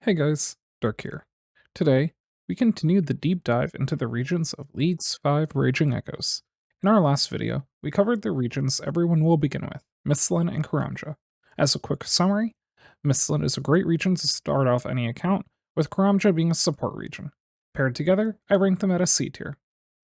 Hey guys, Dirk here. Today, we continue the deep dive into the regions of League's 5 Raging Echoes. In our last video, we covered the regions everyone will begin with, Misthalin and Karamja. As a quick summary, Misthalin is a great region to start off any account, with Karamja being a support region. Paired together, I rank them at a C tier.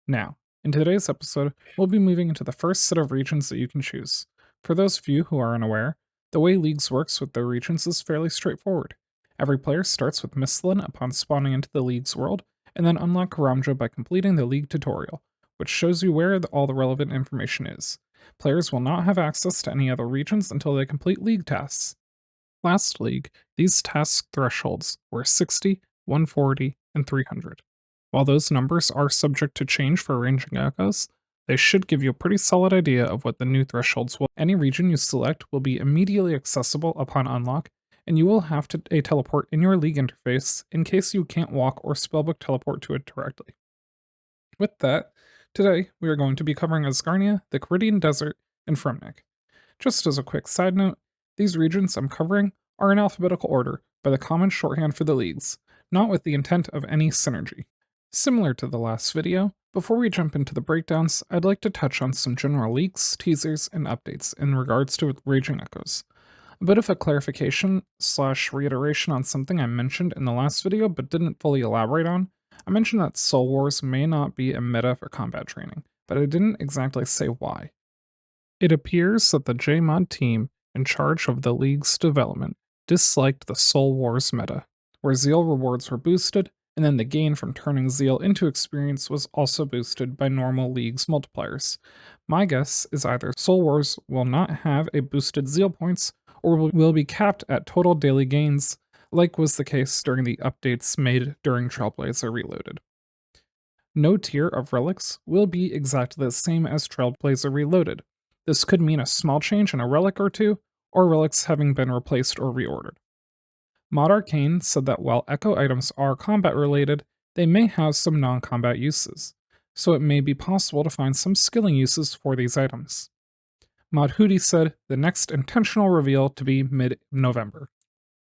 Now, in today's episode, we'll be moving into the first set of regions that you can choose. For those of you who are unaware, the way Leagues works with their regions is fairly straightforward. Every player starts with Misthalin upon spawning into the League's world, and then unlock Karamja by completing the League tutorial, which shows you where all the relevant information is. Players will not have access to any other regions until they complete League tasks. Last League, these task thresholds were 60, 140, and 300. While those numbers are subject to change for ranging echoes, they should give you a pretty solid idea of what the new thresholds will. Any region you select will be immediately accessible upon unlock, and you will have a teleport in your League interface in case you can't walk or spellbook teleport to it directly. With that, today we are going to be covering Asgarnia, the Kharidian Desert, and Fremennik. Just as a quick side note, these regions I'm covering are in alphabetical order by the common shorthand for the leagues, not with the intent of any synergy. Similar to the last video, before we jump into the breakdowns, I'd like to touch on some general leaks, teasers, and updates in regards to Raging Echoes. A bit of a clarification / reiteration on something I mentioned in the last video but didn't fully elaborate on. I mentioned that Soul Wars may not be a meta for combat training, but I didn't exactly say why. It appears that the JMod team in charge of the League's development disliked the Soul Wars meta, where Zeal rewards were boosted, and then the gain from turning Zeal into experience was also boosted by normal League's multipliers. My guess is either Soul Wars will not have a boosted Zeal points, or will be capped at total daily gains, like was the case during the updates made during Trailblazer Reloaded. No tier of relics will be exactly the same as Trailblazer Reloaded. This could mean a small change in a relic or two, or relics having been replaced or reordered. Mod Arcane said that while Echo items are combat related, they may have some non combat uses, so it may be possible to find some skilling uses for these items. Mod Hootie said the next intentional reveal to be mid November.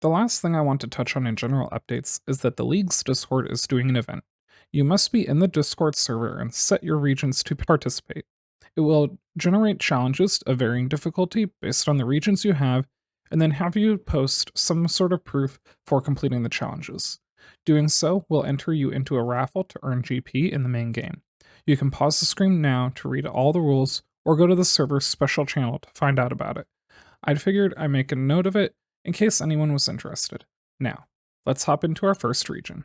The last thing I want to touch on in general updates is that the League's Discord is doing an event. You must be in the Discord server and set your regions to participate. It will generate challenges of varying difficulty based on the regions you have, and then have you post some sort of proof for completing the challenges. Doing so will enter you into a raffle to earn GP in the main game. You can pause the screen now to read all the rules, or go to the server's special channel to find out about it. I figured I'd make a note of it in case anyone was interested. Now, let's hop into our first region.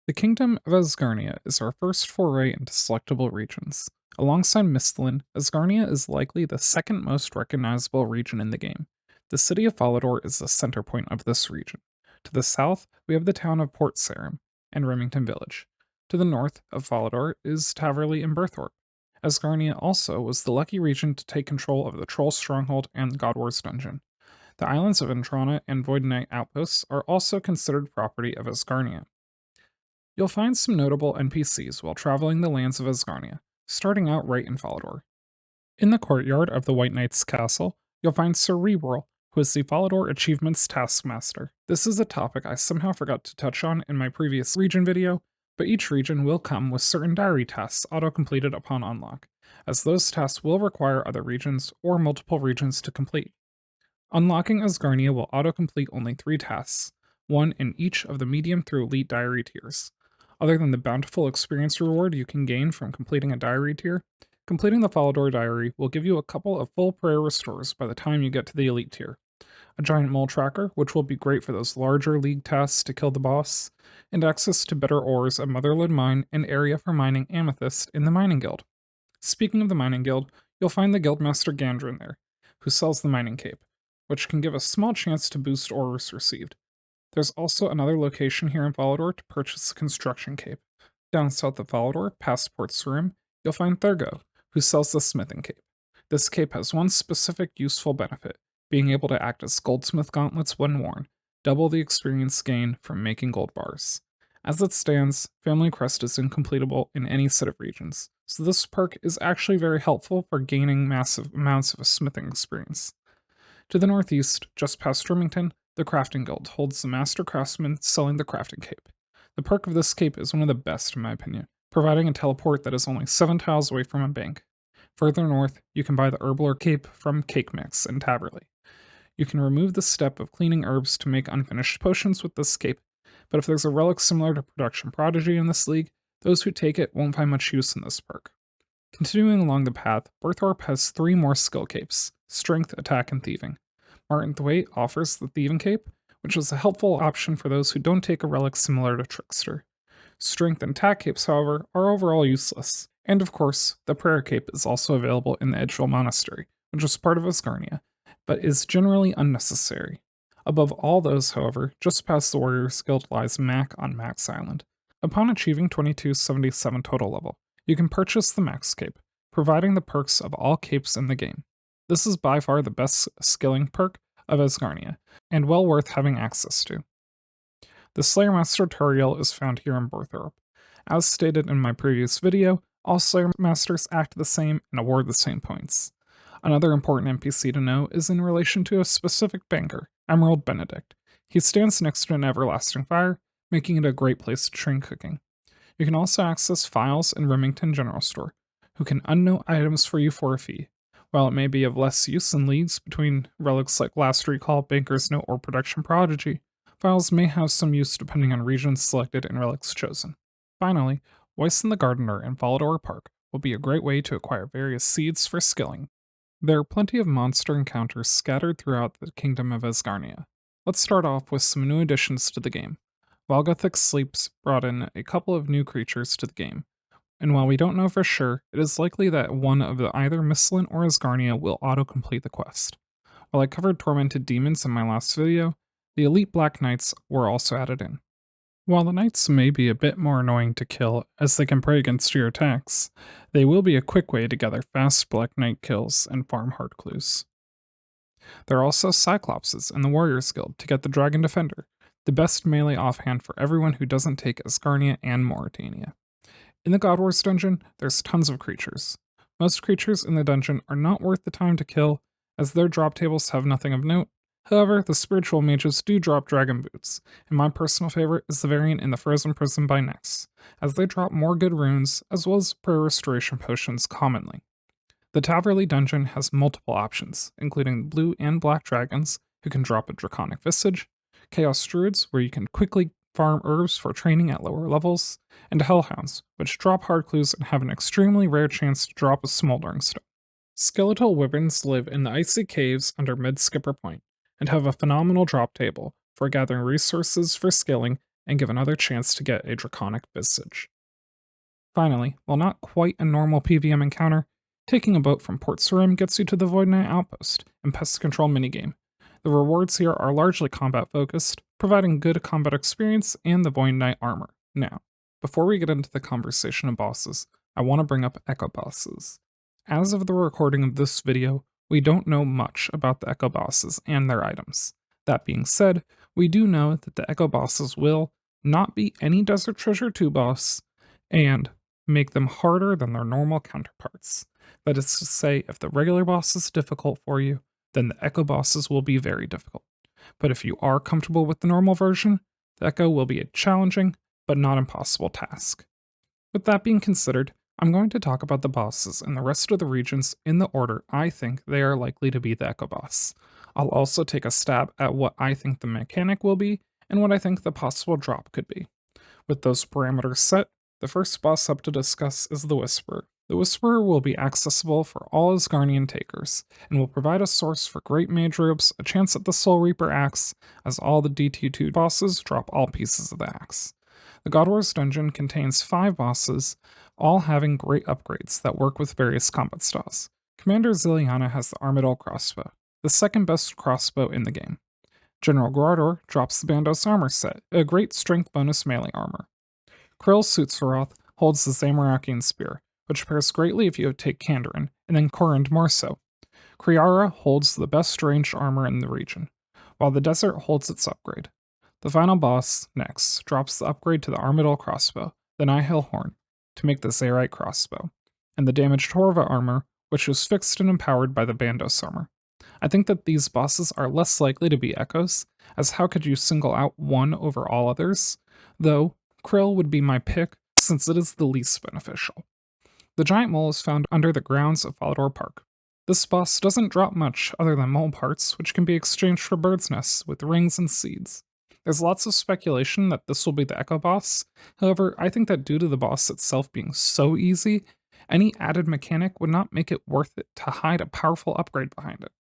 The Kingdom of Asgarnia is our first foray into selectable regions. Alongside Misthalin, Asgarnia is likely the second most recognizable region in the game. The city of Falador is the center point of this region. To the south, we have the town of Port Sarim and Remington Village. To the north of Falador is Taverley and Berthorpe. Asgarnia also was the lucky region to take control of the Troll Stronghold and God Wars Dungeon. The islands of Entrana and Void Knight outposts are also considered property of Asgarnia. You'll find some notable NPCs while traveling the lands of Asgarnia, starting out right in Falador. In the courtyard of the White Knight's castle, you'll find Sir Rewhirl, who is the Falador Achievements Taskmaster. This is a topic I somehow forgot to touch on in my previous region video, but each region will come with certain diary tasks auto-completed upon unlock, as those tasks will require other regions or multiple regions to complete. Unlocking Asgarnia will auto-complete only 3 tasks, one in each of the medium through elite diary tiers. Other than the bountiful experience reward you can gain from completing a diary tier, completing the Falador diary will give you a couple of full prayer restores by the time you get to the elite tier. A giant mole tracker, which will be great for those larger league tasks to kill the boss, and access to better ores at Motherlode Mine and area for mining amethyst in the Mining Guild. Speaking of the Mining Guild, you'll find the Guildmaster Gandrin there, who sells the Mining Cape, which can give a small chance to boost ores received. There's also another location here in Falador to purchase the Construction Cape. Down south of Falador, past Port Sarim, you'll find Thurgo, who sells the Smithing Cape. This cape has one specific useful benefit, being able to act as goldsmith gauntlets when worn, double the experience gain from making gold bars. As it stands, Family Crest is incompletable in any set of regions, so this perk is actually very helpful for gaining massive amounts of smithing experience. To the northeast, just past Remington, The Crafting Guild holds the Master Craftsman selling the Crafting Cape. The perk of this cape is one of the best in my opinion, providing a teleport that is only 7 tiles away from a bank. Further north, you can buy the Herbler Cape from Cake Mix in Taverley. You can remove the step of cleaning herbs to make unfinished potions with this cape, but if there's a relic similar to Production Prodigy in this league, those who take it won't find much use in this perk. Continuing along the path, Berthorpe has 3 more skill capes: Strength, Attack, and Thieving. Martin Thwaite offers the Thieving Cape, which is a helpful option for those who don't take a relic similar to Trickster. Strength and Attack capes, however, are overall useless. And of course, the Prayer Cape is also available in the Edgeville Monastery, which is part of Asgarnia, but is generally unnecessary. Above all those, however, just past the Warriors Guild lies Mac on Max Island. Upon achieving 2277 total level, you can purchase the Max Cape, providing the perks of all capes in the game. This is by far the best skilling perk of Asgarnia, and well worth having access to. The Slayer Master tutorial is found here in Berthorpe. As stated in my previous video, all Slayer Masters act the same and award the same points. Another important NPC to know is in relation to a specific banker, Emerald Benedict. He stands next to an everlasting fire, making it a great place to train cooking. You can also access files in Remington General Store, who can unnote items for you for a fee. While it may be of less use in leagues between relics like Last Recall, Banker's Note, or Production Prodigy, files may have some use depending on regions selected and relics chosen. Finally, Voice the Gardener in Volador Park will be a great way to acquire various seeds for skilling. There are plenty of monster encounters scattered throughout the Kingdom of Asgarnia. Let's start off with some new additions to the game. Valgothic Sleeps brought in a couple of new creatures to the game, and while we don't know for sure, it is likely that one of either Mistlin or Asgarnia will auto-complete the quest. While I covered Tormented Demons in my last video, the Elite Black Knights were also added in. While the Knights may be a bit more annoying to kill as they can pray against your attacks, they will be a quick way to gather fast Black Knight kills and farm heart clues. There are also Cyclopses in the Warriors Guild to get the Dragon Defender, the best melee offhand for everyone who doesn't take Asgarnia and Mauritania. In the God Wars dungeon, there's tons of creatures. Most creatures in the dungeon are not worth the time to kill, as their drop tables have nothing of note. However, the spiritual mages do drop dragon boots, and my personal favorite is the variant in the Frozen Prison by Nyx, as they drop more good runes as well as prayer restoration potions commonly. The Taverley dungeon has multiple options, including blue and black dragons, who can drop a draconic visage, chaos druids, where you can quickly farm herbs for training at lower levels, and hellhounds, which drop hard clues and have an extremely rare chance to drop a smoldering stone. Skeletal wyverns live in the icy caves under Mid-Skipper Point, and have a phenomenal drop table for gathering resources for scaling and give another chance to get a draconic visage. Finally, while not quite a normal PvM encounter, taking a boat from Port Sarim gets you to the Void Knight Outpost and Pest Control minigame. The rewards here are largely combat focused, providing good combat experience and the Void Knight armor. Now, before we get into the conversation of bosses, I want to bring up Echo Bosses. As of the recording of this video, we don't know much about the Echo Bosses and their items. That being said, we do know that the Echo Bosses will not be any Desert Treasure 2 boss, and make them harder than their normal counterparts. That is to say, if the regular boss is difficult for you, then the Echo Bosses will be very difficult. But if you are comfortable with the normal version, the Echo will be a challenging, but not impossible task. With that being considered, I'm going to talk about the bosses and the rest of the regions in the order I think they are likely to be the Echo Boss. I'll also take a stab at what I think the mechanic will be, and what I think the possible drop could be. With those parameters set, the first boss up to discuss is the Whisperer. The Whisperer will be accessible for all Asgarnian takers, and will provide a source for great mage ropes, a chance at the Soul Reaper axe, as all the DT2 bosses drop all pieces of the axe. The God Wars dungeon contains 5 bosses, all having great upgrades that work with various combat styles. Commander Ziliana has the Armadillo crossbow, the second best crossbow in the game. General Grador drops the Bandos armor set, a great strength bonus melee armor. Krill Suitsaroth holds the Zamorakian spear, which pairs greatly if you take Kandarin, and then Korund more so. Kriara holds the best ranged armor in the region, while the Desert holds its upgrade. The final boss, next, drops the upgrade to the Armadillo crossbow, the Nihil horn, to make the Zarite crossbow, and the damaged Horva armor, which was fixed and empowered by the Bandos armor. I think that these bosses are less likely to be echoes, as how could you single out one over all others? Though, Krill would be my pick since it is the least beneficial. The giant mole is found under the grounds of Falador Park. This boss doesn't drop much other than mole parts, which can be exchanged for birds' nests with rings and seeds. There's lots of speculation that this will be the Echo boss. However, I think that due to the boss itself being so easy, any added mechanic would not make it worth it to hide a powerful upgrade behind it.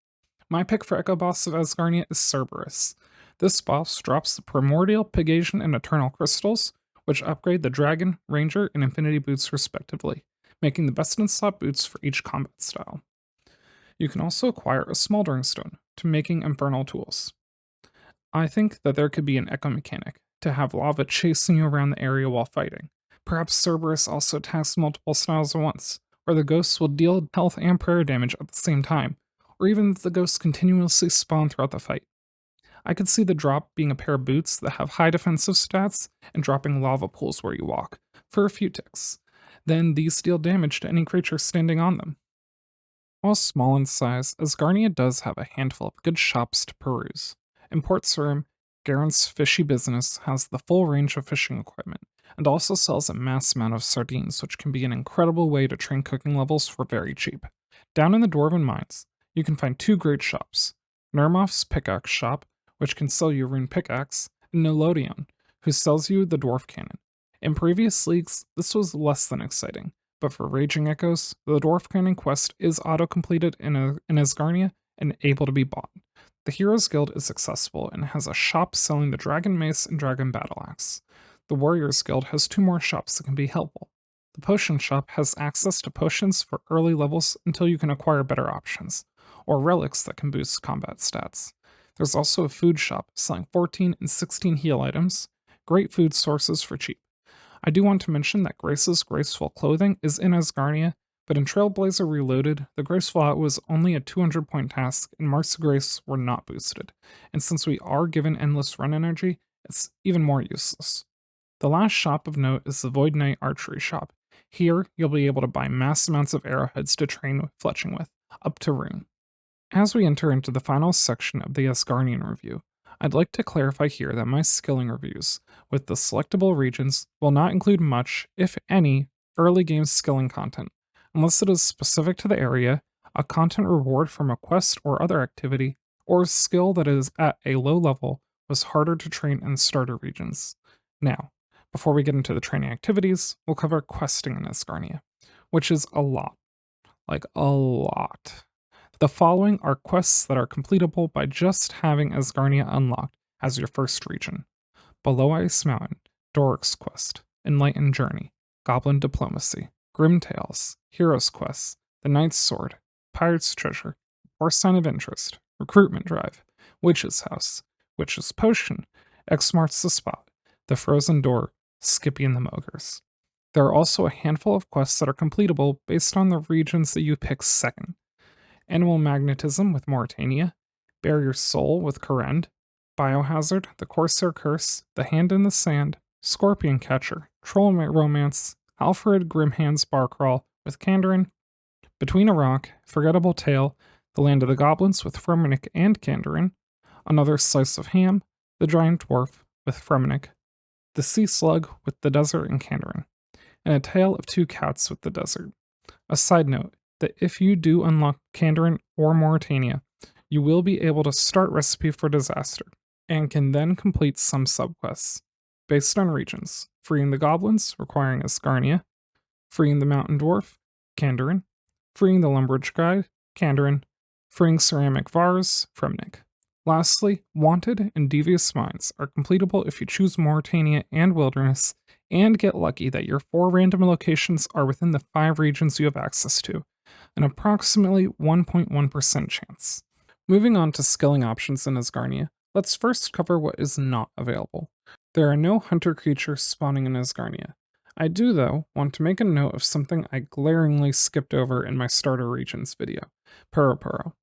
My pick for Echo Boss of Asgarnia is Cerberus. This boss drops the Primordial, Pegasian, and Eternal Crystals, which upgrade the Dragon, Ranger, and Infinity boots respectively, making the best in slot boots for each combat style. You can also acquire a Smoldering Stone to making Infernal tools. I think that there could be an Echo mechanic to have lava chasing you around the area while fighting. Perhaps Cerberus also attacks multiple styles at once, or the ghosts will deal health and prayer damage at the same time, or even that the ghosts continuously spawn throughout the fight. I could see the drop being a pair of boots that have high defensive stats and dropping lava pools where you walk, for a few ticks. Then these deal damage to any creature standing on them. While small in size, Asgarnia does have a handful of good shops to peruse. In Port Surim, Garen's Fishy Business has the full range of fishing equipment, and also sells a mass amount of sardines, which can be an incredible way to train cooking levels for very cheap. Down in the Dwarven Mines, you can find two great shops: Nermoff's Pickaxe Shop, which can sell you a rune pickaxe, and Nolodion, who sells you the dwarf cannon. In previous leagues, this was less than exciting, but for Raging Echoes, the Dwarf Cannon quest is auto-completed in Asgarnia and able to be bought. The Heroes Guild is accessible and has a shop selling the Dragon Mace and Dragon Battle Axe. The Warriors Guild has two more shops that can be helpful. The Potion Shop has access to potions for early levels until you can acquire better options, or relics that can boost combat stats. There's also a food shop selling 14 and 16 heal items, great food sources for cheap. I do want to mention that Grace's graceful clothing is in Asgarnia, but in Trailblazer Reloaded, the graceful out was only a 200-point task, and Marks of Grace were not boosted. And since we are given endless run energy, it's even more useless. The last shop of note is the Void Knight Archery Shop. Here, you'll be able to buy mass amounts of arrowheads to train fletching with, up to rune. As we enter into the final section of the Asgarnian review, I'd like to clarify here that my skilling reviews with the selectable regions will not include much, if any, early game skilling content, unless it is specific to the area, a content reward from a quest or other activity, or a skill that is at a low level was harder to train in starter regions. Now, before we get into the training activities, we'll cover questing in Asgarnia, which is a lot. Like a lot. The following are quests that are completable by just having Asgarnia unlocked as your first region: Below Ice Mountain, Doric's Quest, Enlightened Journey, Goblin Diplomacy, Grim Tales, Hero's Quest, The Knight's Sword, Pirate's Treasure, War Sign of Interest, Recruitment Drive, Witch's House, Witch's Potion, X Marks the Spot, The Frozen Door, Skippy and the Mogres. There are also a handful of quests that are completable based on the regions that you pick second: Animal Magnetism with Mauritania, Barrier Soul with Korend, Biohazard, The Corsair Curse, The Hand in the Sand, Scorpion Catcher, Troll Romance, Alfred Grimhand's Barcrawl with Kandarin, Between a Rock, Forgettable Tale, The Land of the Goblins with Fremennik and Kandarin, Another Slice of Ham, The Giant Dwarf with Fremennik, The Sea Slug with the Desert and Kandarin, and A Tale of Two Cats with the Desert. A side note, that if you do unlock Kandarin or Mauritania, you will be able to start Recipe for Disaster, and can then complete some subquests based on regions: freeing the goblins, requiring Asgarnia; freeing the mountain dwarf, Kandarin; freeing the lumberjack guy, Kandarin; freeing ceramic vars, Fremennik. Lastly, Wanted and Devious Minds are completable if you choose Mauritania and Wilderness, and get lucky that your 4 random locations are within the 5 regions you have access to, an approximately 1.1% chance. Moving on to skilling options in Asgarnia, let's first cover what is not available. There are no hunter creatures spawning in Asgarnia. I do, though, want to make a note of something I glaringly skipped over in my starter regions video: Puro.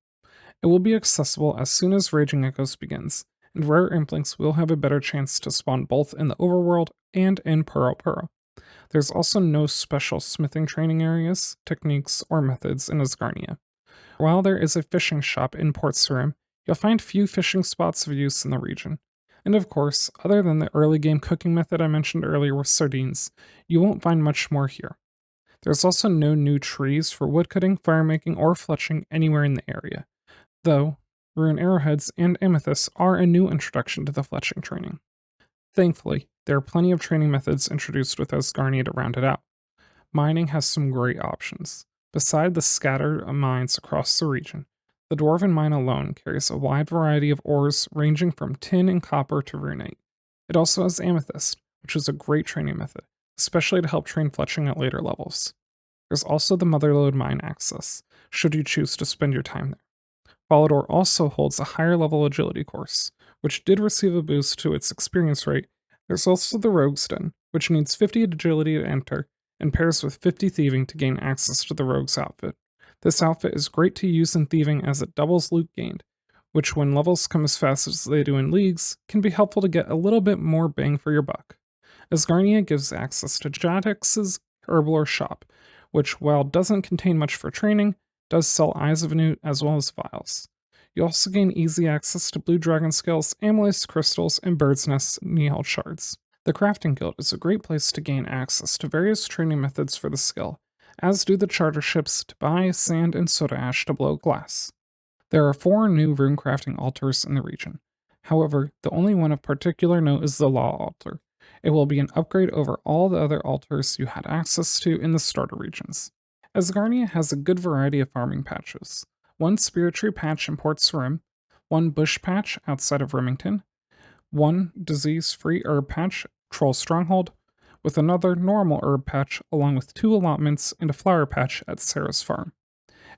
It will be accessible as soon as Raging Echoes begins, and rare Implinks will have a better chance to spawn both in the overworld and in Puro. There's also no special smithing training areas, techniques, or methods in Asgarnia. While there is a fishing shop in Port Sarim, you'll find few fishing spots of use in the region. And of course, other than the early game cooking method I mentioned earlier with sardines, you won't find much more here. There's also no new trees for woodcutting, firemaking, or fletching anywhere in the area, though rune arrowheads and amethysts are a new introduction to the fletching training. Thankfully, there are plenty of training methods introduced with Asgarnia to round it out. Mining has some great options. Beside the scattered mines across the region, the Dwarven mine alone carries a wide variety of ores ranging from tin and copper to runite. It also has amethyst, which is a great training method, especially to help train fletching at later levels. There's also the Motherlode mine access, should you choose to spend your time there. Falador also holds a higher level agility course, which did receive a boost to its experience rate. There's also the Rogue's Den, which needs 50 agility to enter and pairs with 50 thieving to gain access to the Rogue's outfit. This outfit is great to use in thieving as it doubles loot gained, which when levels come as fast as they do in leagues, can be helpful to get a little bit more bang for your buck. Asgarnia gives access to Jadix's Herblore shop, which while doesn't contain much for training, does sell Eyes of Newt as well as vials. You also gain easy access to Blue Dragon Scales, Amethyst Crystals, and Bird's Nest Nihil Shards. The Crafting Guild is a great place to gain access to various training methods for the skill, as do the charter ships to buy sand and soda ash to blow glass. There are 4 new rune crafting altars in the region. However, the only one of particular note is the Law altar. It will be an upgrade over all the other altars you had access to in the starter regions. Asgarnia has a good variety of farming patches. One Spirit Tree patch in Port Sarim, one Bush patch outside of Remington, one disease-free herb patch, Troll Stronghold, with another normal herb patch along with 2 allotments and a flower patch at Sarah's farm.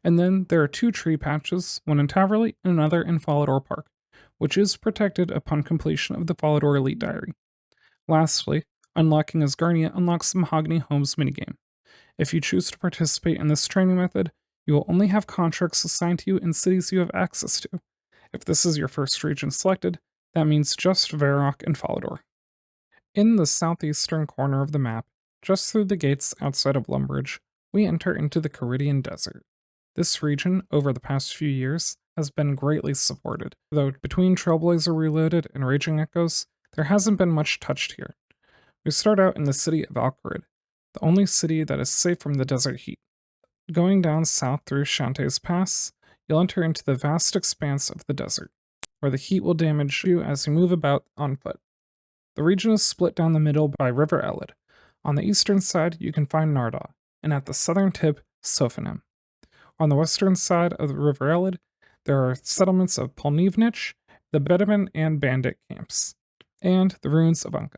And then there are 2 tree patches, one in Taverley and another in Falador Park, which is protected upon completion of the Falador Elite Diary. Lastly, unlocking Asgarnia unlocks the Mahogany Homes minigame. If you choose to participate in this training method, you will only have contracts assigned to you in cities you have access to. If this is your first region selected, that means just Varrock and Falador. In the southeastern corner of the map, just through the gates outside of Lumbridge, we enter into the Kharidian Desert. This region, over the past few years, has been greatly supported, though between Trailblazer Reloaded and Raging Echoes, there hasn't been much touched here. We start out in the city of Alcarid, the only city that is safe from the desert heat. Going down south through Shantae's Pass, you'll enter into the vast expanse of the desert, where the heat will damage you as you move about on foot. The region is split down the middle by River Elid. On the eastern side, you can find Narda, and at the southern tip, Sofanim. On the western side of the River Elid, there are settlements of Polnivnich, the Bedouin and Bandit camps, and the ruins of Unka.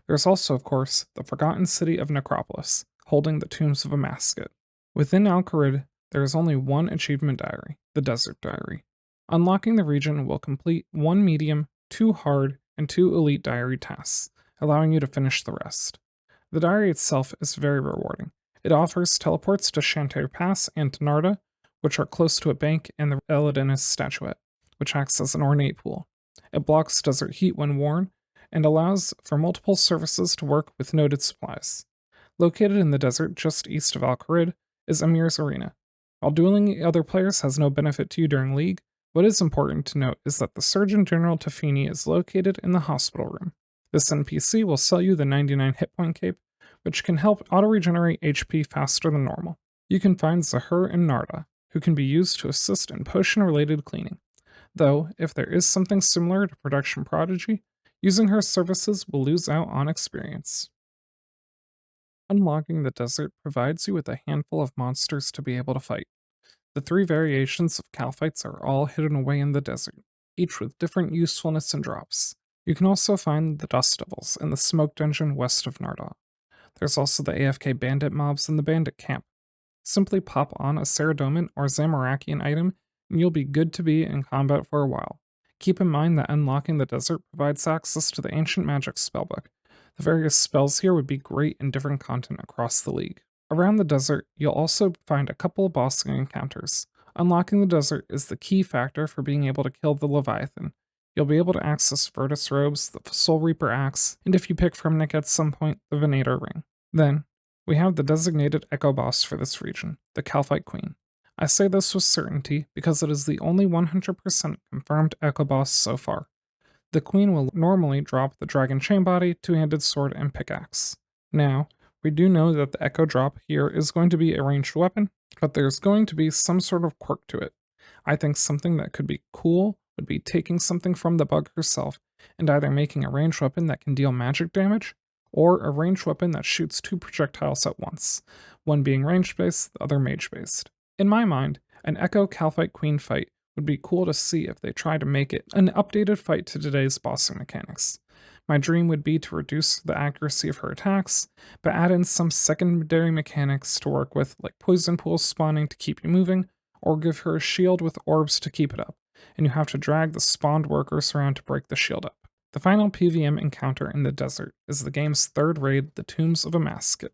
There's also, of course, the forgotten city of Necropolis, holding the tombs of Amasket. Within Alcarid, there is only one achievement diary, the Desert Diary. Unlocking the region will complete 1 medium, 2 hard, and 2 elite diary tasks, allowing you to finish the rest. The diary itself is very rewarding. It offers teleports to Shantae Pass and to Narda, which are close to a bank and the Elidinus statuette, which acts as an ornate pool. It blocks desert heat when worn, and allows for multiple services to work with noted supplies. Located in the desert just east of Alcarid is Amir's Arena. While dueling other players has no benefit to you during League, what is important to note is that the Surgeon General Tafini is located in the hospital room. This NPC will sell you the 99 hit point cape, which can help auto-regenerate HP faster than normal. You can find Zahur and Narda, who can be used to assist in potion-related cleaning. Though, if there is something similar to Production Prodigy, using her services will lose out on experience. Unlocking the desert provides you with a handful of monsters to be able to fight. The 3 variations of Calphites are all hidden away in the desert, each with different usefulness and drops. You can also find the Dust Devils in the Smoke Dungeon west of Narda. There's also the AFK Bandit mobs in the Bandit camp. Simply pop on a Saradomin or Zamarakian item, and you'll be good to be in combat for a while. Keep in mind that unlocking the desert provides access to the Ancient Magic spellbook. The various spells here would be great in different content across the league. Around the desert, you'll also find a couple of boss encounters. Unlocking the desert is the key factor for being able to kill the Leviathan. You'll be able to access Virtus Robes, the Soul Reaper Axe, and if you pick Fremennik at some point, the Venator Ring. Then, we have the designated Echo Boss for this region, the Calphite Queen. I say this with certainty because it is the only 100% confirmed Echo boss so far. The queen will normally drop the dragon chain body, two-handed sword, and pickaxe. Now, we do know that the echo drop here is going to be a ranged weapon, but there's going to be some sort of quirk to it. I think something that could be cool would be taking something from the bug herself and either making a ranged weapon that can deal magic damage, or a ranged weapon that shoots two projectiles at once, one being ranged based, the other mage based. In my mind, an Echo Calphite Queen fight would be cool to see if they try to make it an updated fight to today's bossing mechanics. My dream would be to reduce the accuracy of her attacks, but add in some secondary mechanics to work with, like poison pools spawning to keep you moving, or give her a shield with orbs to keep it up, and you have to drag the spawned workers around to break the shield up. The final PVM encounter in the desert is the game's third raid, the Tombs of Amasket.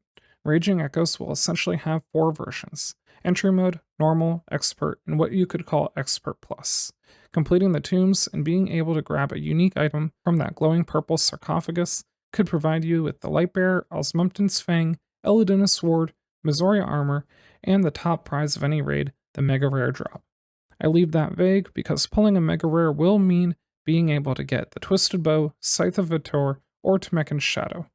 Raging Echoes will essentially have four versions: entry mode, normal, expert, and what you could call expert plus. Completing the tombs and being able to grab a unique item from that glowing purple sarcophagus could provide you with the Lightbearer, Osmumten's Fang, Eludinus Sword, Missoria Armor, and the top prize of any raid, the Mega Rare drop. I leave that vague because pulling a Mega Rare will mean being able to get the Twisted Bow, Scythe of Vitor, or Temekin's Shadow.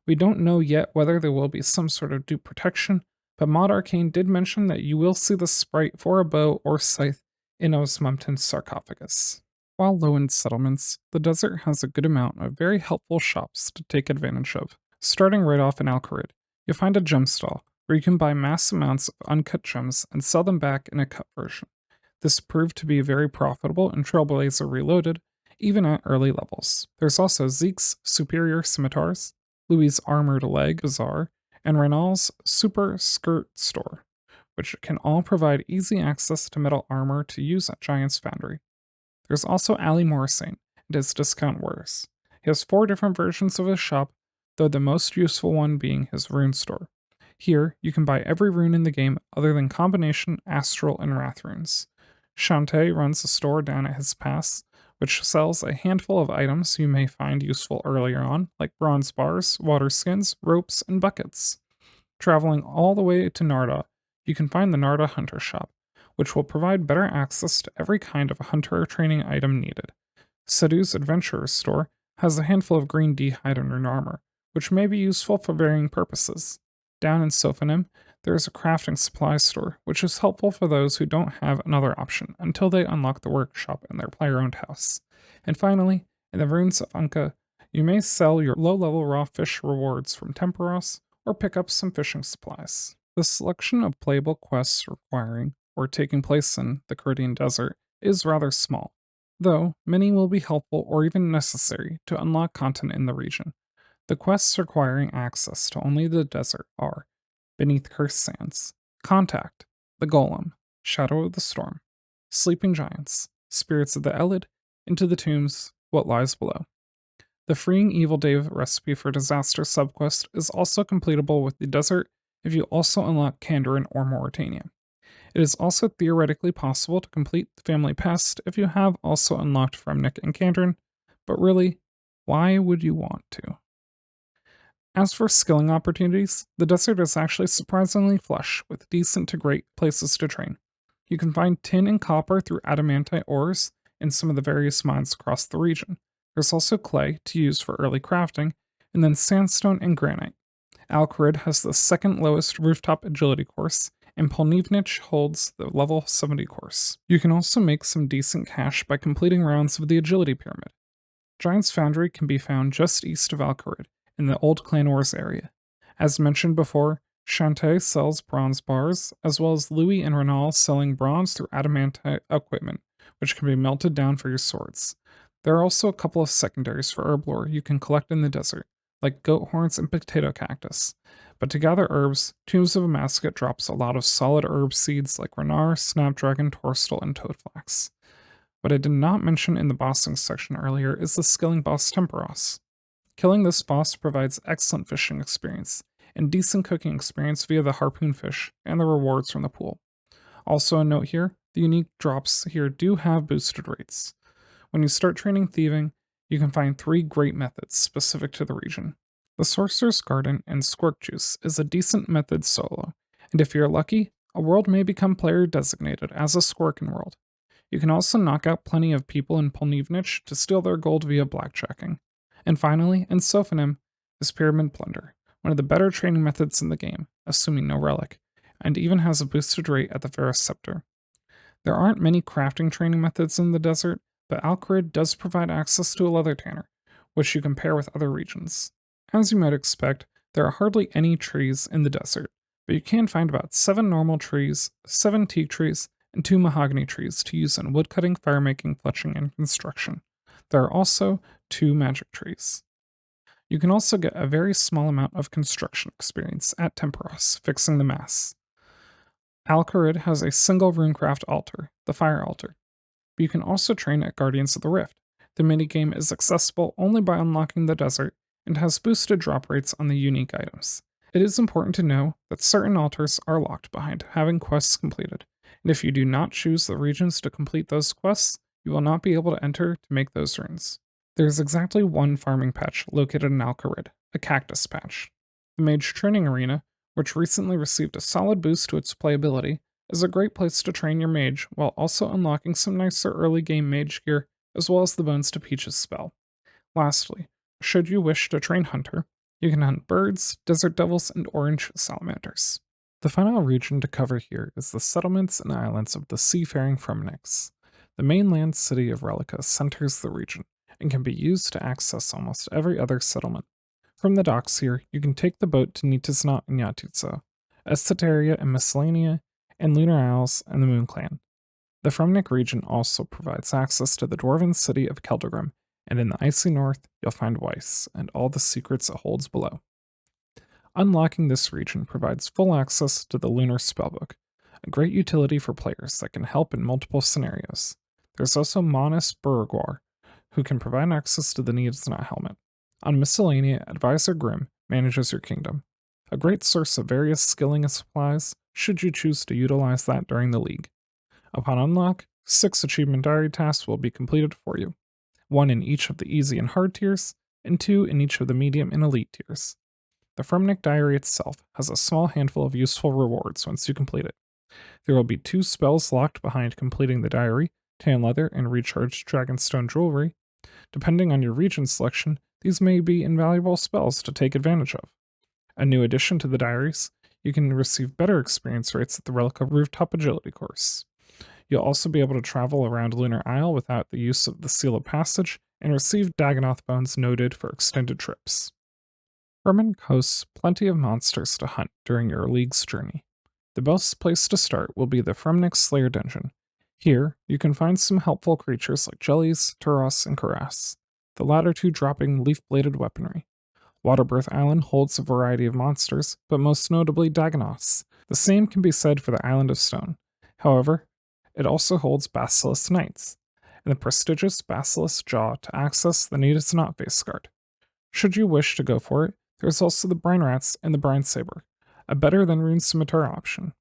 We don't know yet whether there will be some sort of dupe protection, but Mod Arcane did mention that you will see the sprite for a bow or scythe in Osmumten's sarcophagus. While low in settlements, the desert has a good amount of very helpful shops to take advantage of. Starting right off in Alkharid, you'll find a gem stall where you can buy mass amounts of uncut gems and sell them back in a cut version. This proved to be very profitable in Trailblazer Reloaded, even at early levels. There's also Zeke's Superior Scimitars, Louis' Armored Leg Bazaar, and Renal's Super Skirt Store, which can all provide easy access to metal armor to use at Giant's Foundry. There's also Ali Morrisane and his discount wares. He has 4 different versions of his shop, though the most useful one being his rune store. Here, you can buy every rune in the game other than combination, astral, and wrath runes. Shantae runs a store down at his pass, which sells a handful of items you may find useful earlier on, like bronze bars, water skins, ropes, and buckets. Traveling all the way to Narda, you can find the Narda Hunter Shop, which will provide better access to every kind of hunter training item needed. Sedu's Adventurer's Store has a handful of green d'hide and rune armor, which may be useful for varying purposes. Down in Sophanim, there is a crafting supply store, which is helpful for those who don't have another option until they unlock the workshop in their player-owned house. And finally, in the Ruins of Anka, you may sell your low-level raw fish rewards from Temperos or pick up some fishing supplies. The selection of playable quests requiring or taking place in the Kharidian Desert is rather small, though many will be helpful or even necessary to unlock content in the region. The quests requiring access to only the desert are Beneath Cursed Sands, Contact, The Golem, Shadow of the Storm, Sleeping Giants, Spirits of the Elid, Into the Tombs, What Lies Below. The Freeing Evil Dave recipe for Disaster subquest is also completable with the desert if you also unlock Kandarin or Mauritania. It is also theoretically possible to complete the Family Pest if you have also unlocked Fremennik and Kandarin, but really, why would you want to? As for skilling opportunities, the desert is actually surprisingly flush with decent to great places to train. You can find tin and copper through adamantite ores in some of the various mines across the region. There's also clay to use for early crafting, and then sandstone and granite. Alkharid has the second lowest rooftop agility course, and Polnivnich holds the level 70 course. You can also make some decent cash by completing rounds of the agility pyramid. Giant's Foundry can be found just east of Alkharid, in the Old Clan Wars area. As mentioned before, Shantae sells bronze bars, as well as Louis and Renal selling bronze through adamantite equipment, which can be melted down for your swords. There are also a couple of secondaries for herb lore you can collect in the desert, like goat horns and potato cactus. But to gather herbs, Tombs of Amasket drops a lot of solid herb seeds like Renar, Snapdragon, Torstal, and Toadflax. What I did not mention in the bossing section earlier is the skilling boss Temperos. Killing this boss provides excellent fishing experience and decent cooking experience via the harpoon fish and the rewards from the pool. Also a note here, the unique drops here do have boosted rates. When you start training thieving, you can find 3 great methods specific to the region. The Sorcerer's Garden and Squirt Juice is a decent method solo, and if you're lucky, A world may become player designated as a Skorkin world. You can also knock out plenty of people in Polnivnich to steal their gold via blackjacking. And finally, in Sophonim, is Pyramid Plunder, one of the better training methods in the game, assuming no relic, and even has a boosted rate at the Ferrous Scepter. There aren't many crafting training methods in the desert, but Alcarid does provide access to a leather tanner, which you can pair with other regions. As you might expect, there are hardly any trees in the desert, but you can find about 7 normal trees, 7 teak trees, and 2 mahogany trees to use in woodcutting, firemaking, fletching, and construction. There are also 2 magic trees. You can also get a very small amount of construction experience at Temperos, fixing the mass. Alcarid has a single runecraft altar, the Fire Altar, but you can also train at Guardians of the Rift. The minigame is accessible only by unlocking the desert and has boosted drop rates on the unique items. It is important to know that certain altars are locked behind having quests completed, and if you do not choose the regions to complete those quests, you will not be able to enter to make those runes. There is exactly one farming patch located in Alcarid, a cactus patch. The Mage Training Arena, which recently received a solid boost to its playability, is a great place to train your mage while also unlocking some nicer early game mage gear as well as the Bones to Peaches spell. Lastly, should you wish to train Hunter, you can hunt birds, desert devils, and orange salamanders. The final region to cover here is the settlements and islands of the seafaring Fremenniks. The mainland city of Relica centers the region and can be used to access almost every other settlement. From the docks here, you can take the boat to Nitisnot and Yatutso, Estetaria and Miscellanea, and Lunar Isles and the Moon Clan. The Fremennik region also provides access to the dwarven city of Keldegrim, and in the icy north, you'll find Weiss and all the secrets it holds below. Unlocking this region provides full access to the Lunar Spellbook, a great utility for players that can help in multiple scenarios. There's also Monis Burgwar, who can provide access to the Nitisnot helmet. On Miscellanea, Advisor Grimm manages your kingdom, a great source of various skilling and supplies should you choose to utilize that during the league. Upon unlock, 6 achievement diary tasks will be completed for you, 1 in each of the easy and hard tiers, and 2 in each of the medium and elite tiers. The Fremennik diary itself has a small handful of useful rewards once you complete it. There will be 2 spells locked behind completing the diary, Tan Leather and Recharged Dragonstone Jewelry. Depending on your region selection, these may be invaluable spells to take advantage of. A new addition to the diaries, you can receive better experience rates at the Relica Rooftop Agility course. You'll also be able to travel around Lunar Isle without the use of the Seal of Passage and receive Dagonoth bones noted for extended trips. Fremennik hosts plenty of monsters to hunt during your league's journey. The best place to start will be the Fremennik Slayer Dungeon. Here, you can find some helpful creatures like jellies, Turos, and Karass, the latter 2 dropping leaf-bladed weaponry. Waterbirth Island holds a variety of monsters, but most notably Dagonoths. The same can be said for the Island of Stone. However, it also holds Basilisk Knights, and the prestigious Basilisk Jaw to access the Nitisnot Face Guard. Should you wish to go for it, there's also the Brine Rats and the Brine Saber, a better than Rune Scimitar option.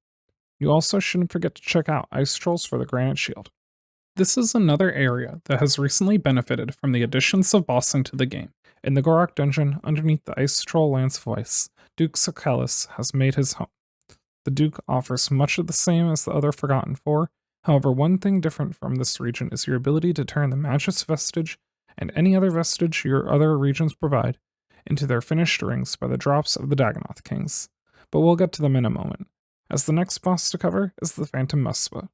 You also shouldn't forget to check out Ice Trolls for the Granite Shield. This is another area that has recently benefited from the additions of bossing to the game. In the Gorak dungeon, underneath the Ice Troll Lance Voice, Duke Sokelis has made his home. The Duke offers much of the same as the other Forgotten Four. However, one thing different from this region is your ability to turn the Magus Vestige and any other vestige your other regions provide into their finished rings by the drops of the Dagonoth Kings. But we'll get to them in a moment, as the next boss to cover is the Phantom Muspa.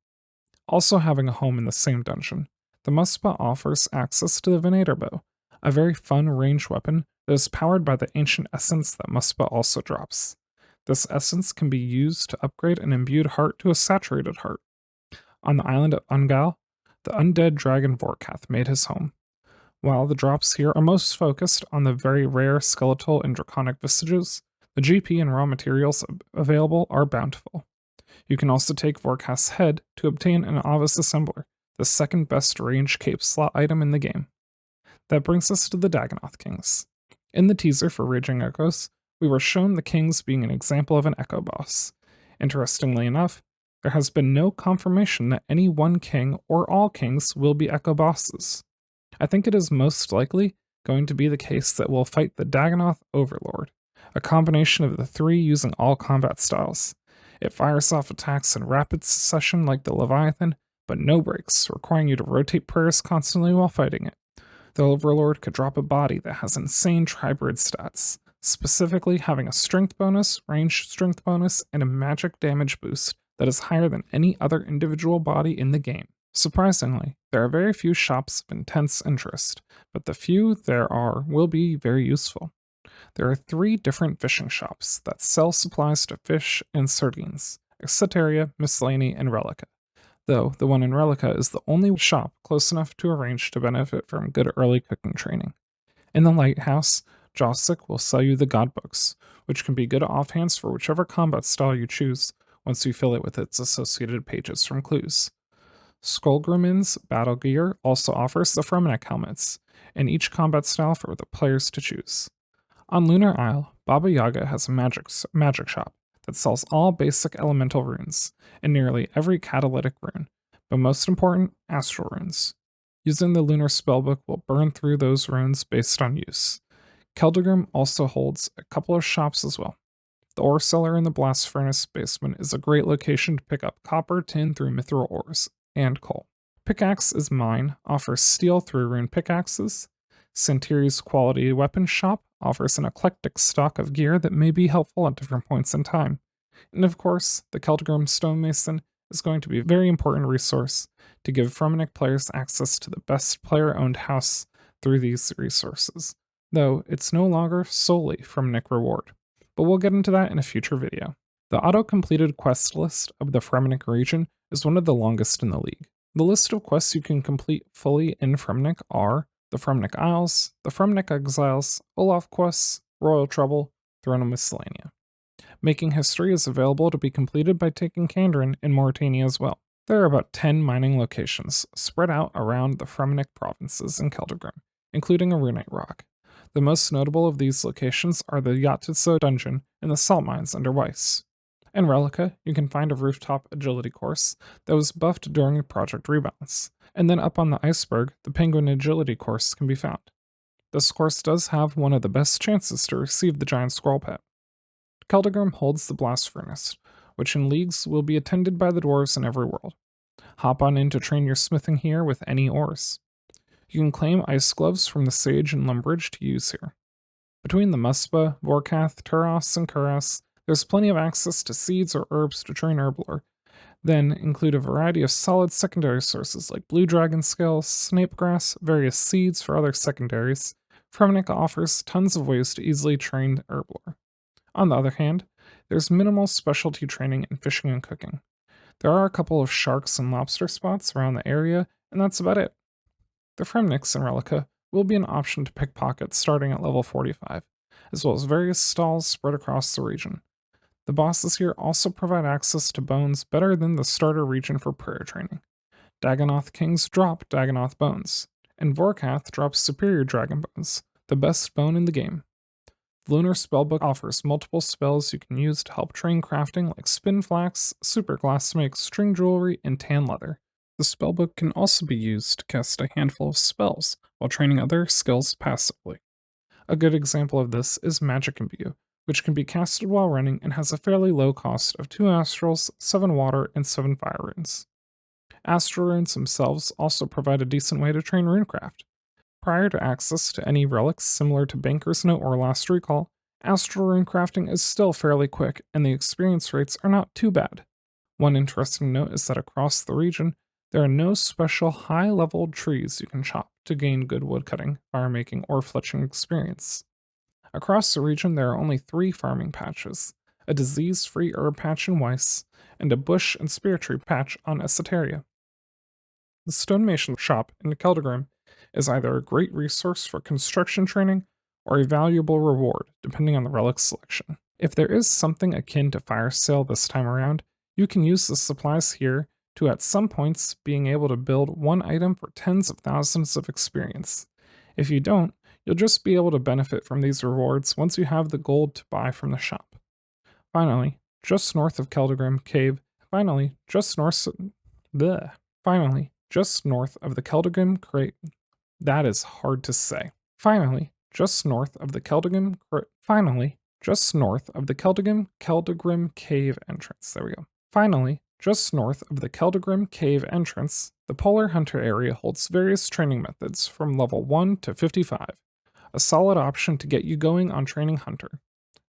Also having a home in the same dungeon, the Muspa offers access to the Venator Bow, a very fun ranged weapon that is powered by the ancient essence that Muspa also drops. This essence can be used to upgrade an imbued heart to a saturated heart. On the island of Ungal, the undead dragon Vorkath made his home. While the drops here are most focused on the very rare skeletal and draconic vestiges, the GP and raw materials available are bountiful. You can also take Vorkath's head to obtain an Avis Assembler, the second best range cape slot item in the game. That brings us to the Dagonoth Kings. In the teaser for Raging Echoes, we were shown the Kings being an example of an Echo boss. Interestingly enough, there has been no confirmation that any one king or all kings will be Echo bosses. I think it is most likely going to be the case that we'll fight the Dagonoth Overlord, a combination of the 3 using all combat styles. It fires off attacks in rapid succession like the Leviathan, but no breaks, requiring you to rotate prayers constantly while fighting it. The Overlord could drop a body that has insane tribrid stats, specifically having a strength bonus, range strength bonus, and a magic damage boost that is higher than any other individual body in the game. Surprisingly, there are very few shops of intense interest, but the few there are will be very useful. There are 3 different fishing shops that sell supplies to fish and sardines: Exoteria, Miscellany, and Relica, though the one in Relica is the only shop close enough to arrange to benefit from good early cooking training. In the Lighthouse, Jossic will sell you the God Books, which can be good offhands for whichever combat style you choose once you fill it with its associated pages from clues. Skullgrimmin's Battle Gear also offers the Fremennik helmets, and each combat style for the players to choose. On Lunar Isle, Baba Yaga has a magic shop that sells all basic elemental runes, and nearly every catalytic rune, but most important, astral runes. Using the lunar spellbook will burn through those runes based on use. Keldagrim also holds a couple of shops as well. The ore cellar in the blast furnace basement is a great location to pick up copper, tin through mithril ores, and coal. Pickaxe is Mine offers steel through rune pickaxes. Centauri's quality weapon shop offers an eclectic stock of gear that may be helpful at different points in time. And of course, the Keldagrim Stonemason is going to be a very important resource to give Fremennik players access to the best player-owned house through these resources, though it's no longer solely Fremennik reward. But we'll get into that in a future video. The auto-completed quest list of the Fremennik region is one of the longest in the league. The list of quests you can complete fully in Fremennik are the Fremennik Isles, the Fremennik Exiles, Olaf quests, Royal Trouble, Throne of Miscellania. Making History is available to be completed by taking Kandrin in Mauritania as well. There are about 10 mining locations spread out around the Fremennik provinces in Keldagrim, including a runite rock. The most notable of these locations are the Yatutso dungeon and the salt mines under Weiss. In Relica, you can find a rooftop agility course that was buffed during Project Rebalance, and then up on the iceberg, the penguin agility course can be found. This course does have one of the best chances to receive the giant scroll pet. Keldagrim holds the blast furnace, which in leagues will be attended by the dwarves in every world. Hop on in to train your smithing here with any ores. You can claim ice gloves from the sage and lumbridge to use here. Between the Muspa, Vorkath, Turos, and Kuras, there's plenty of access to seeds or herbs to train herblore, then include a variety of solid secondary sources like blue dragon scale, snapegrass, various seeds for other secondaries. Fremennik offers tons of ways to easily train herblore. On the other hand, there's minimal specialty training in fishing and cooking. There are a couple of sharks and lobster spots around the area, and that's about it. The Fremenniks in Relica will be an option to pickpocket starting at level 45, as well as various stalls spread across the region. The bosses here also provide access to bones better than the starter region for prayer training. Dagonoth Kings drop Dagonoth bones, and Vorkath drops superior dragon bones, the best bone in the game. The Lunar Spellbook offers multiple spells you can use to help train crafting like spin flax, super glass make, string jewelry, and tan leather. The spellbook can also be used to cast a handful of spells while training other skills passively. A good example of this is Magic Imbue, which can be casted while running and has a fairly low cost of 2 astrals, 7 water, and 7 fire runes. Astral runes themselves also provide a decent way to train runecraft. Prior to access to any relics similar to Banker's Note or Last Recall, astral rune crafting is still fairly quick, and the experience rates are not too bad. One interesting note is that across the region, there are no special high-leveled trees you can chop to gain good woodcutting, firemaking, or fletching experience. Across the region, there are only 3 farming patches: a disease-free herb patch in Weiss, and a bush and spear tree patch on Esoteria. The Stonemason shop in Keldagrim is either a great resource for construction training or a valuable reward, depending on the relic selection. If there is something akin to fire sale this time around, you can use the supplies here to at some points being able to build one item for tens of thousands of experience. If you don't, you'll just be able to benefit from these rewards once you have the gold to buy from the shop. Finally, just north of Keldagrim Cave, just north of the Keldagrim Crate. That is hard to say. Finally, just north of the Keldagrim just north of the Keldagrim Cave entrance. There we go. Finally, just north of the Keldagrim Cave entrance, the Polar Hunter area holds various training methods from level 1 to 55, a solid option to get you going on training Hunter.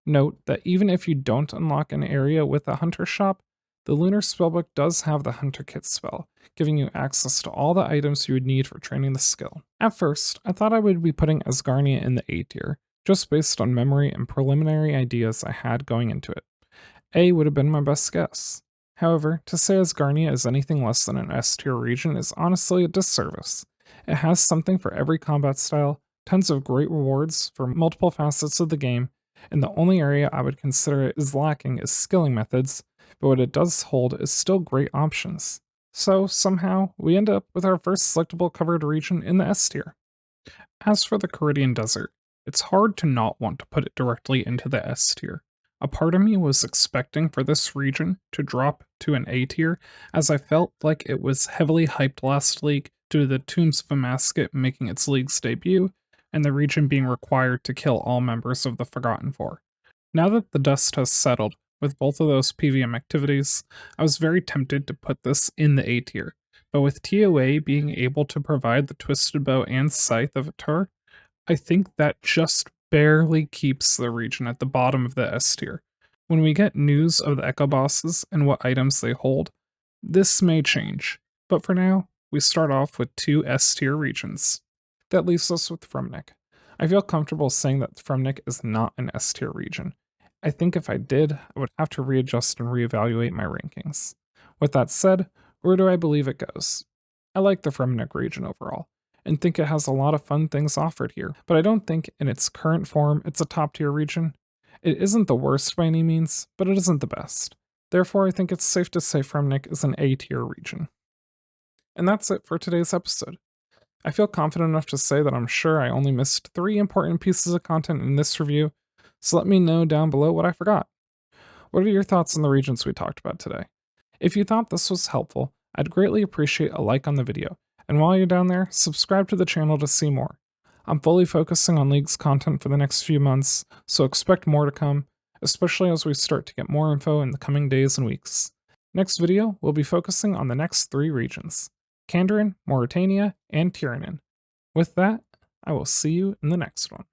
Note that even if you don't unlock an area with a Hunter shop, the Lunar Spellbook does have the Hunter Kit spell, giving you access to all the items you would need for training the skill. At first, I thought I would be putting Asgarnia in the A tier, just based on memory and preliminary ideas I had going into it. A would have been my best guess. However, to say Asgarnia is anything less than an S tier region is honestly a disservice. It has something for every combat style, tons of great rewards for multiple facets of the game, and the only area I would consider it is lacking is skilling methods, but what it does hold is still great options. So, somehow, we end up with our first selectable covered region in the S tier. As for the Kharidian Desert, it's hard to not want to put it directly into the S tier. A part of me was expecting for this region to drop to an A tier, as I felt like it was heavily hyped last league due to the Tombs of Amasket making its league's debut, and the region being required to kill all members of the Forgotten Four. Now that the dust has settled with both of those PVM activities, I was very tempted to put this in the A tier, but with TOA being able to provide the Twisted Bow and Scythe of Atur, I think that just barely keeps the region at the bottom of the S tier. When we get news of the Echo Bosses and what items they hold, this may change, but for now, we start off with two S tier regions. That leaves us with Fremennik. I feel comfortable saying that Fremennik is not an S tier region. I think if I did, I would have to readjust and reevaluate my rankings. With that said, where do I believe it goes? I like the Fremennik region overall, and think it has a lot of fun things offered here, but I don't think in its current form it's a top tier region. It isn't the worst by any means, but it isn't the best. Therefore, I think it's safe to say Fremennik is an A tier region. And that's it for today's episode. I feel confident enough to say that I'm sure I only missed 3 important pieces of content in this review, so let me know down below what I forgot. What are your thoughts on the regions we talked about today? If you thought this was helpful, I'd greatly appreciate a like on the video, and while you're down there, subscribe to the channel to see more. I'm fully focusing on League's content for the next few months, so expect more to come, especially as we start to get more info in the coming days and weeks. Next video, we'll be focusing on the next 3 regions: Kandrin, Mauritania, and Tiranin. With that, I will see you in the next one.